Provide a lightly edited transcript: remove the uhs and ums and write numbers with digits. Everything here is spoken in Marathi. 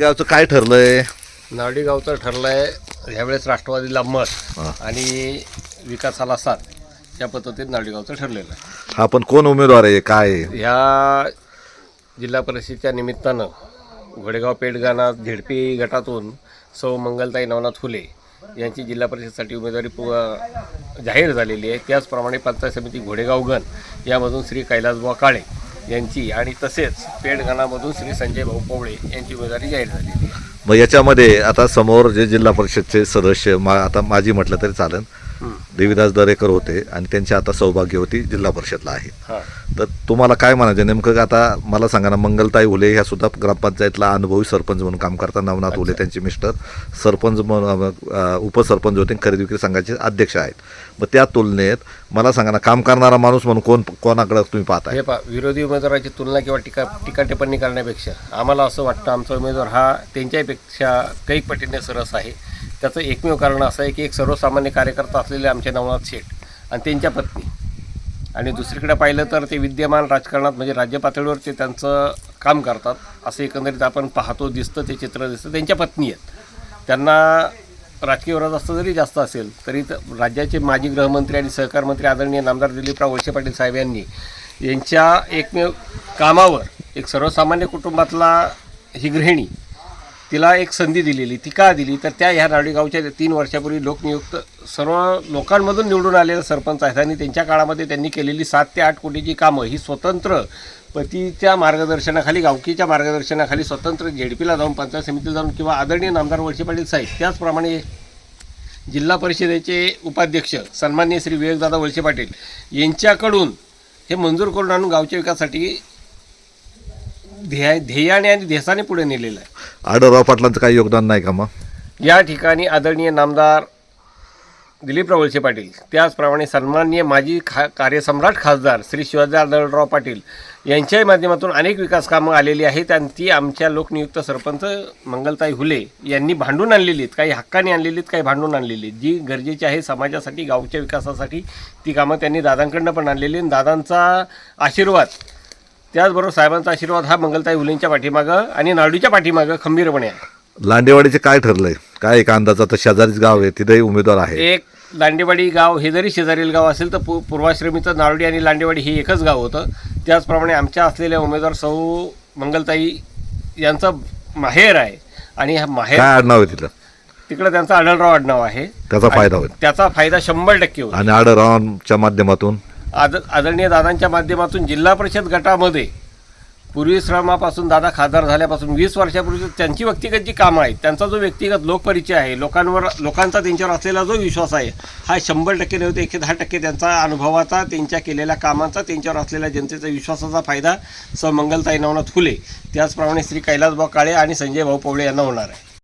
गावचं काय ठरलंय? नावडी गावचं ठरलंय ह्यावेळेस राष्ट्रवादीला मत आणि विकासाला साथ या पद्धतीत नावडी गावचं ठरलेलं आहे. हा पण कोण उमेदवार आहे काय आहे? ह्या जिल्हा परिषदेच्या निमित्तानं घोडेगाव पेठगाणा झेडपी गटातून सौ मंगलताई नवनाथ फुले यांची जिल्हा परिषदेसाठी उमेदवारी जाहीर झालेली आहे. त्याचप्रमाणे पंचायत समिती घोडेगाव गण यामधून श्री कैलासबुवा काळे यांची आणि तसेच पेठगाणामधून श्री संजय भाऊ पवळे यांची उमेदवारी जाहीर झालेली आहे. मग याच्यामध्ये आता समोर जे जिल्हा परिषदचे सदस्य आता माझी म्हटलं तरी चालेल, देवीदास दरेकर होते आणि त्यांची आता सौभाग्यवती जिल्हा परिषदला आहे. तर तुम्हाला काय म्हणायचं नेमकं? आता मला सांगा ना, मंगलताई हुले ह्या सुद्धा ग्रामपंचायतला अनुभवी सरपंच म्हणून काम करतात. नवनाथ हुले त्यांचे मिस्टर सरपंच उपसरपंच होते, खरेदी विक्री संघाचे अध्यक्ष आहेत. मग त्या तुलनेत मला सांगा ना, काम करणारा माणूस म्हणून कोणाकडे तुम्ही पाहता? हे विरोधी उमेदवाराची तुलना किंवा टीका टिप्पणी करण्यापेक्षा आम्हाला असं वाटतं आमचा उमेदवार हा त्यांच्यापेक्षा कैक पटीने सरस आहे. त्याचं एकमेव कारण असं आहे की एक सर्वसामान्य कार्यकर्ता असलेले आमचे नवनाथ शेठ आणि त्यांच्या पत्नी, आणि दुसरीकडे पाहिलं तर ते विद्यमान राजकारणात म्हणजे राज्य पातळीवर ते त्यांचं काम करतात असं एकंदरीत आपण पाहतो, दिसतं, ते चित्र दिसतं. त्यांच्या पत्नी आहेत. त्यांना राजकीय वरदहस्त जरी जास्त असेल तरी राज्याचे माजी गृहमंत्री आणि सहकार मंत्री आदरणीय नामदार दिलीपराव वळसे पाटील साहेब यांनी यांच्या एकमेव कामावर एक सर्वसामान्य कुटुंबातला ही गृहिणी तिला एक संधी दिलेली. ती का दिली तर त्या ह्या नावडी गावच्या 3 वर्षापूर्वी लोकनियुक्त सर्व लोकांमधून निवडून आलेले सरपंच आहेत आणि त्यांच्या काळामध्ये त्यांनी केलेली 7 ते 8 कोटीची कामं ही स्वतंत्र पतीच्या मार्गदर्शनाखाली, गावकीच्या मार्गदर्शनाखाली स्वतंत्र झेडपीला जाऊन, पंचायत समितीला जाऊन किंवा आदरणीय नामदार वळसे पाटील साहेब, त्याचप्रमाणे जिल्हा परिषदेचे उपाध्यक्ष सन्माननीय श्री विवेकदादा वळसे पाटील यांच्याकडून हे मंजूर करून आणून गावच्या विकासासाठी ध्येयाने आणि ध्येयाने पुढे नेलेलं आहे. आढळराव पाटलांचं काही योगदान नाही का? मग या ठिकाणी आदरणीय नामदार दिलीपराव वळसे पाटील, त्याचप्रमाणे सन्माननीय माजी कार्यसम्राट खासदार श्री शिवाजी आढळराव पाटील यांच्याही माध्यमातून अनेक विकास कामं आलेली आहेत आणि ती आमच्या लोकनियुक्त सरपंच मंगलताई हुले यांनी भांडून आणलेली आहेत. काही हक्काने आणलेली आहेत, काही भांडून आणलेली आहेत. जी गरजेची आहे समाजासाठी, गावच्या विकासासाठी, ती कामं त्यांनी दादांकडनं पण आणलेली. आणि दादांचा आशीर्वाद, त्याचबरोबर साहेबांचा आशीर्वाद हा मंगलताई हुलेंच्या पाठीमागं आणि नावडीच्या पाठीमागं खंबीरपणे आहे. लांडेवाडीचे काय ठरलंय? काय एक अंदाज? आता शेजारीच गाव आहे, तिथेही उमेदवार आहे. एक लांडेवाडी गाव हे जरी शेजारील गाव असेल तर पूर्वाश्रमीचं नावडी आणि लांडेवाडी हे एकच गाव होतं. त्याचप्रमाणे आमच्या असलेल्या उमेदवार सौ मंगलताई यांचं माहेर आहे आणि हा माहेर काय आडनाव आहे तिथं? तिकडं त्यांचं आढळराव आडनाव आहे. त्याचा फायदा होईल. त्याचा फायदा 100% होईल. आणि आढळरावांच्या माध्यमातून आदरणीय दादांच्या माध्यमातून जिल्हा परिषद गटामध्ये पूर्वी श्रमापासून दादा खासदार झाल्यापासून 20 वर्षापूर्वी त्यांची व्यक्तिगत जी कामं आहेत, त्यांचा जो व्यक्तिगत लोकपरिचय आहे, लोकांचा त्यांच्यावर असलेला जो विश्वास आहे, हा 100% नव्हते 110% त्यांचा अनुभवाचा, त्यांच्या केलेल्या कामांचा, त्यांच्यावर असलेल्या जनतेचा विश्वासाचा फायदा सौ मंगलताई नवनाथ फुले, त्याचप्रमाणे श्री कैलासबुवा काळे आणि संजय भाऊ पवळे यांना होणार आहे.